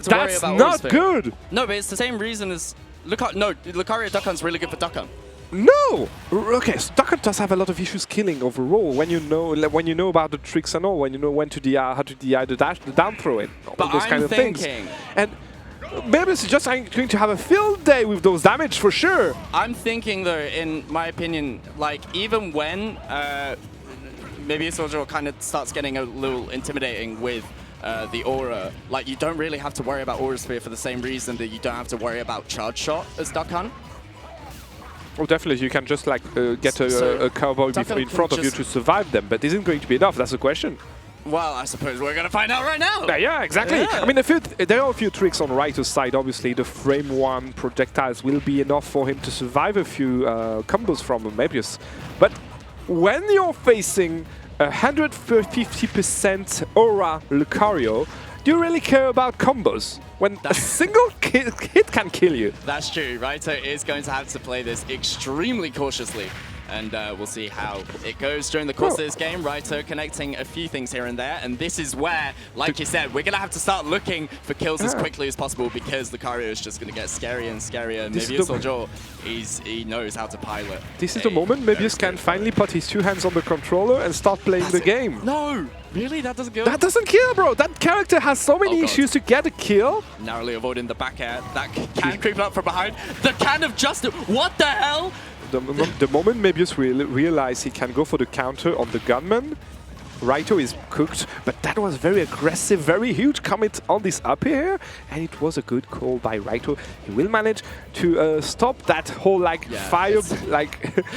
to worry about Aura That's Sphere. not good! No, but it's the same reason as... Lucario Duck Hunt's really good for Duck Hunt. No! Okay, so Duck Hunt does have a lot of issues killing overall when you know about the tricks and all, when you know when to DI, how to DI the down throw in, all those kind of things. And Mebius is just going to have a field day with those damage for sure. I'm thinking though, in my opinion, like even when Mebius Ojou kind of starts getting a little intimidating with the aura, like you don't really have to worry about Aura Sphere for the same reason that you don't have to worry about Charge Shot as Duck Hunt. Oh, definitely, you can just like get a cowboy in front of you to survive them, but isn't going to be enough, that's the question. Well, I suppose we're going to find out right now. Yeah, exactly. Yeah. I mean, there are a few tricks on Raito's side. Obviously, the frame 1 projectiles will be enough for him to survive a few combos from Mebius. But when you're facing 150% aura Lucario, do you really care about combos? When a single hit can kill you. That's true. Raito is going to have to play this extremely cautiously. And we'll see how it goes during the course of this game. Raito connecting a few things here and there. And this is where, like you said, we're going to have to start looking for kills as quickly as possible because Lucario is just going to get scarier and scarier. Mebius Ojou, he knows how to pilot. This is the moment Mebius can finally put his 2 hands on the controller and start playing the game. No! Really? That doesn't kill? That doesn't kill, bro! That character has so many issues to get a kill. Narrowly avoiding the back air. That can creep up from behind. The can of justice. What the hell? The moment Mebius realized he can go for the counter on the gunman, Raito is cooked, but that was very aggressive, very huge commit on this up air, and it was a good call by Raito. He will manage to stop that whole fire,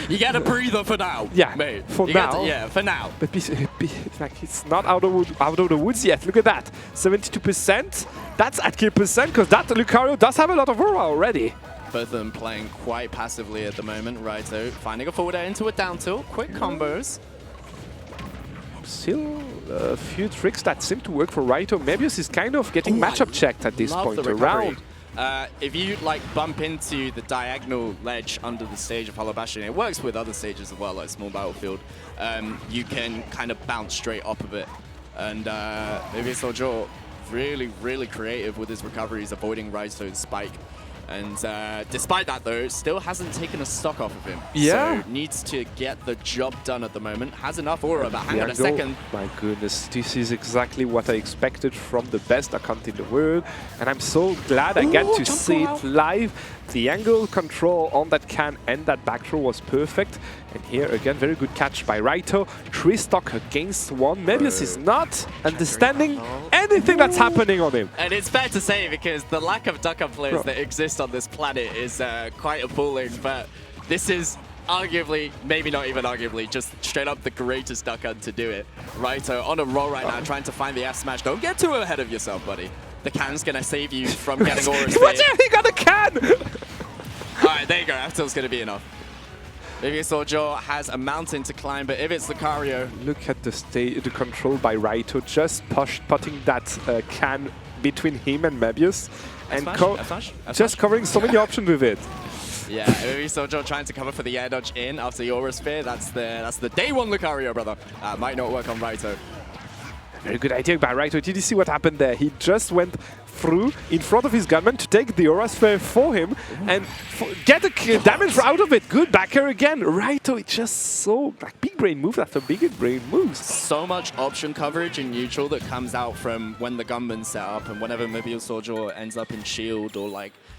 you get a breather for now. Yeah, mate. for now. For now. But it's not out of the woods yet. Look at that, 72%. That's at kill percent because that Lucario does have a lot of aura already. Both of them playing quite passively at the moment. Raito finding a forward air into a down tilt. Quick combos. Still a few tricks that seem to work for Raito. Mebius is kind of getting matchup checked at this point around. If you bump into the diagonal ledge under the stage of Hollow Bastion, it works with other stages as well, like Small Battlefield. You can kind of bounce straight off of it. And Mebius Ojou really, really creative with his recoveries, avoiding Raito's spike. And despite that, though, still hasn't taken a stock off of him. Yeah. So needs to get the job done at the moment. Has enough aura, but hang on a second. My goodness, this is exactly what I expected from the best account in the world. And I'm so glad I get to see it live. The angle control on that can and that back throw was perfect. And here again, very good catch by Raito. 3 stock against 1. Mebius is not understanding anything that's happening on him. And it's fair to say because the lack of Duck Hunt players that exist on this planet is quite appalling. But this is arguably, maybe not even arguably, just straight up the greatest Duck Hunt to do it. Raito on a roll right now, trying to find the F smash. Don't get too ahead of yourself, buddy. The can's gonna save you from getting Aura Sphere. He got a can! Alright, there you go. F tilt's gonna be enough. Mebius Ojou has a mountain to climb, but if it's Lucario... Look at the control by Raito, just putting that can between him and Mebius. And just covering so many options with it. Yeah, Mebius Ojou trying to cover for the air dodge in after the Aura Sphere. That's the day 1 Lucario, brother. Might not work on Raito. Very good idea by Raito. Did you see what happened there? He just went through in front of his gunman to take the Aura Sphere for him and get the damage out of it. Good backer again. Raito, it's just so big brain move after big brain moves. So much option coverage in neutral that comes out from when the gunman's set up and whenever Mebius Ojou ends up in shield or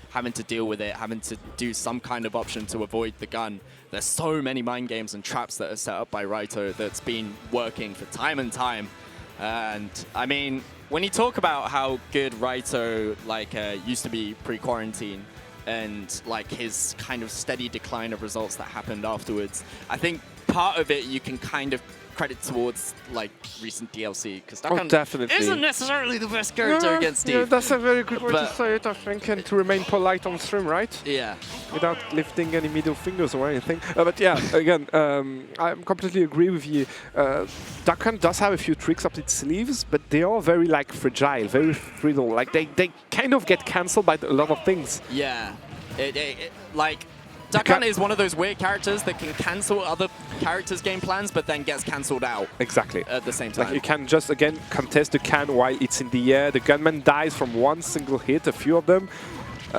having to deal with it, having to do some kind of option to avoid the gun. There's so many mind games and traps that are set up by Raito that's been working for time and time. And I mean, when you talk about how good Raito used to be pre-quarantine and his kind of steady decline of results that happened afterwards, I think part of it you can kind of credit towards recent DLC because Duck Hunt isn't necessarily the best character against Steve. Yeah, that's a very good way to say it, I think, and to remain polite on stream, right? Yeah. Without lifting any middle fingers or anything. But yeah, again, I completely agree with you. Duck Hunt does have a few tricks up its sleeves, but they are very fragile, very brittle. They kind of get cancelled by a lot of things. Yeah. Duck is one of those weird characters that can cancel other characters' game plans, but then gets cancelled out. Exactly. At the same time. Like you can just, again, contest the can while it's in the air. The gunman dies from one single hit, a few of them.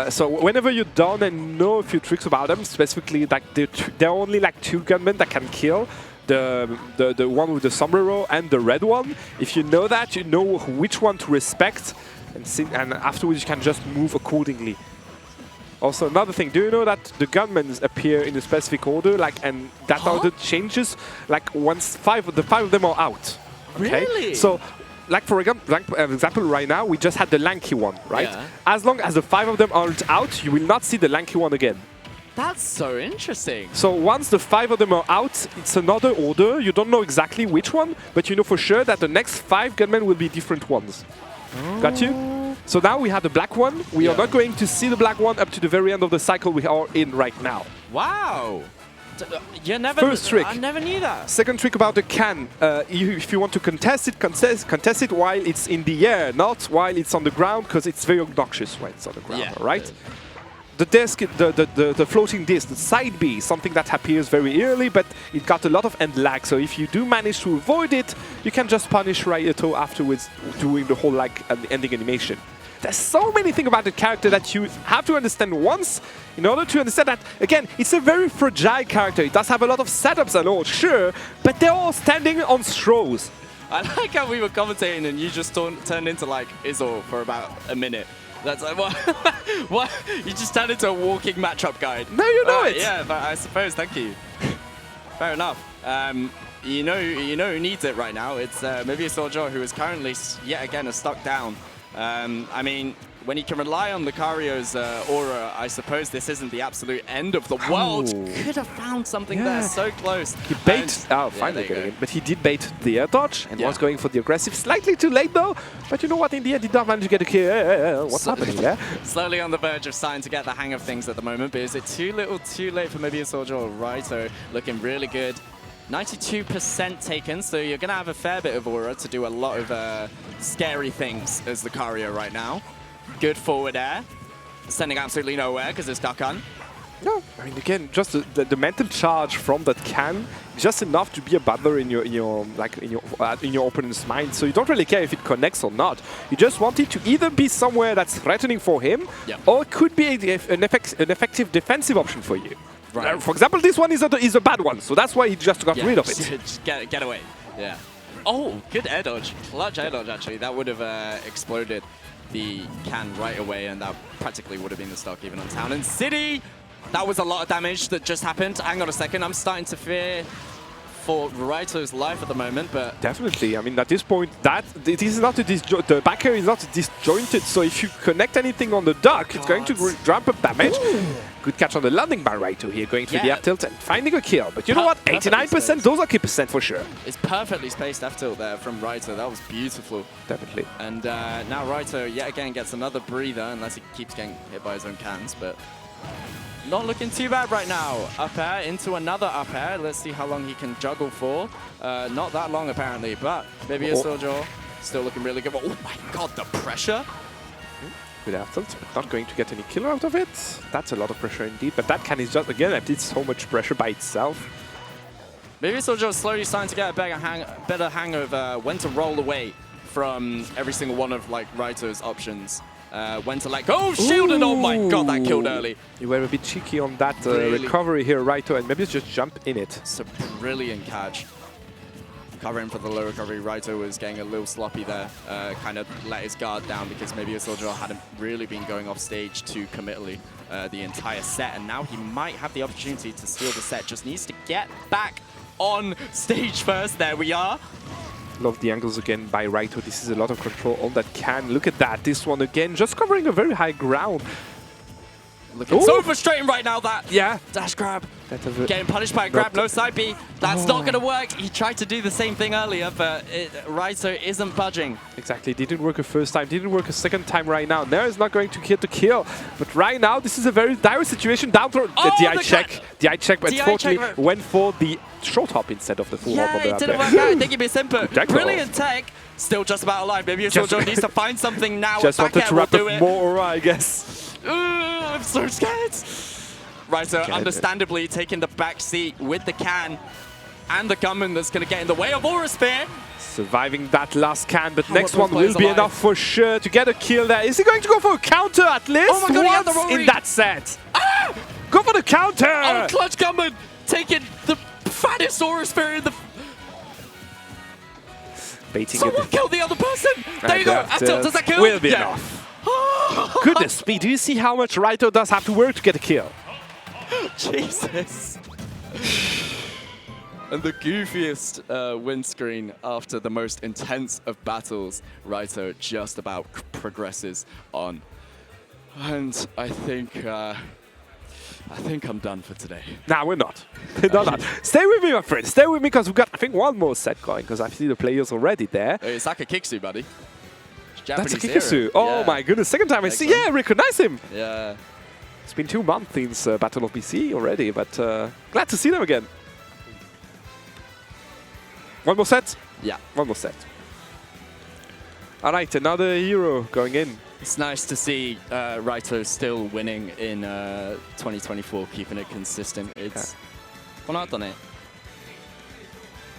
So whenever you're done and know a few tricks about them, specifically, like there are only like 2 gunmen that can kill. The one with the sombrero and the red one. If you know that, you know which one to respect, and afterwards you can just move accordingly. Also, another thing, do you know that the gunmen appear in a specific order, like, and that order changes, like, once the 5 of them are out. Okay? Really? So, like, for example, right now, we just had the lanky one, right? Yeah. As long as the 5 of them aren't out, you will not see the lanky one again. That's so interesting. So once the 5 of them are out, it's another order. You don't know exactly which one, but you know for sure that the next 5 gunmen will be different ones. Oh. Got you? So now we have the black one. We are not going to see the black one up to the very end of the cycle we are in right now. Wow. First trick. I never knew that. Second trick about the can. If you want to contest it while it's in the air, not while it's on the ground, because it's very obnoxious when it's on the ground, right? The disc, the floating disc, the side B, something that appears very early, but it got a lot of end lag. So if you do manage to avoid it, you can just punish Raito afterwards, doing the whole like ending animation. There's so many things about the character that you have to understand once in order to understand that, again, it's a very fragile character. It does have a lot of setups and all, sure, but they're all standing on straws. I like how we were commentating and you just turned into like Izzle for about a minute. That's like, what? What? You just turned into a walking matchup guide. No, you know it. Yeah, but I suppose, thank you. Fair enough. You know who needs it right now. It's Mebius Ojou, who is currently yet again a stuck down. I mean, when you can rely on Lucario's aura, I suppose this isn't the absolute end of the world. Could have found something there, so close. He baited, finally getting it. But he did bait the air dodge and was going for the aggressive. Slightly too late though, but you know what, in the end, he did not manage to get a kill. What's happening there? Slowly on the verge of starting to get the hang of things at the moment, but is it too little too late for Mebius Ojou? Raito looking really good. 92% taken, so you're going to have a fair bit of aura to do a lot of scary things as Lucario right now. Good forward air, sending absolutely nowhere because it's Duckan. No, I mean again, just the mental charge from that can, just enough to be a battler in your opponent's mind. So you don't really care if it connects or not. You just want it to either be somewhere that's threatening for him, or it could be an effective defensive option for you. Right. For example, this one is a bad one, so that's why he just got rid of it. Just get away. Yeah. Oh, good air dodge. Clutch air dodge, actually. That would have exploded the can right away, and that practically would have been the stock even on Town and City. That was a lot of damage that just happened. Hang on a second. I'm starting to fear for Raito's life at the moment, but... Definitely. I mean, at this point, it is not the back air is not disjointed, so if you connect anything on the duck, it's going to drop up damage. Ooh. Good catch on the landing by Raito here, going through the F tilt and finding a kill. But you know what? 89%, those are K% for sure. It's perfectly spaced F tilt there from Raito. That was beautiful. Definitely. And now Raito yet again gets another breather, unless he keeps getting hit by his own cans, but... Not looking too bad right now. Up air into another up air. Let's see how long he can juggle for. Not that long apparently, but Mebius Ojou still looking really good. Oh my god, the pressure! Good tilt, but not going to get any killer out of it. That's a lot of pressure indeed, but that can is just, again, it did so much pressure by itself. Mebius Ojou is slowly starting to get a better hang of when to roll away from every single one of like Raito's options. When to let go, shield, and oh my god, that killed early. You were a bit cheeky on that recovery here, Raito, and maybe just jump in it. It's a brilliant catch. Covering for the low recovery, Raito was getting a little sloppy there. Kind of let his guard down because maybe Ojou hadn't really been going off stage too committally the entire set, and now he might have the opportunity to steal the set. Just needs to get back on stage first. There we are. Love the angles again by Raito. This is a lot of control on that can. Look at that. This one again, just covering a very high ground. Looking so frustrating right now, that dash grab. Getting punished by a grab, no side B. That's not going to work. He tried to do the same thing earlier, but Raito isn't budging. Exactly. Didn't work a first time. Didn't work a second time right now. Nair is not going to get the kill. But right now, this is a very dire situation. Down throw. The eye check. The eye check, but unfortunately went for the short hop instead of the full hop. Yeah, it didn't work out. I think it'd be simple. Brilliant tech. Still just about alive. Maybe Ojou needs to find something now. Just wanted to wrap up more aura, I guess. I'm so scared. Raito understandably taking the back seat with the can and the gunman that's going to get in the way of Aura Sphere. Surviving that last can, but next one will be enough for sure to get a kill there. Is he going to go for a counter at least? Oh my God, once in that set? Ah! Go for the counter! Oh, clutch gunman taking the fattest Aura Sphere in the... Baiting Someone it. kill the other person! There you go! Aftel, does that kill? Will be enough. Goodness me, do you see how much Raito does have to work to get a kill? Jesus. And the goofiest win screen after the most intense of battles, Raito just about progresses on. And I think I'm done for today. Nah, we're not. We're not. Stay with me, my friend. Stay with me, because we've got, I think, one more set going, because I see the players already there. It's Akakiksu, buddy. That's a Japanese Kikasu. hero. Oh Yeah. my goodness. Second time I see. Yeah, recognize him. Yeah. It's been 2 months since Battle of BC already, but glad to see them again. One more set? Yeah. One more set. All right, another hero going in. It's nice to see Raito still winning in 2024, keeping it consistent. It's... この後ね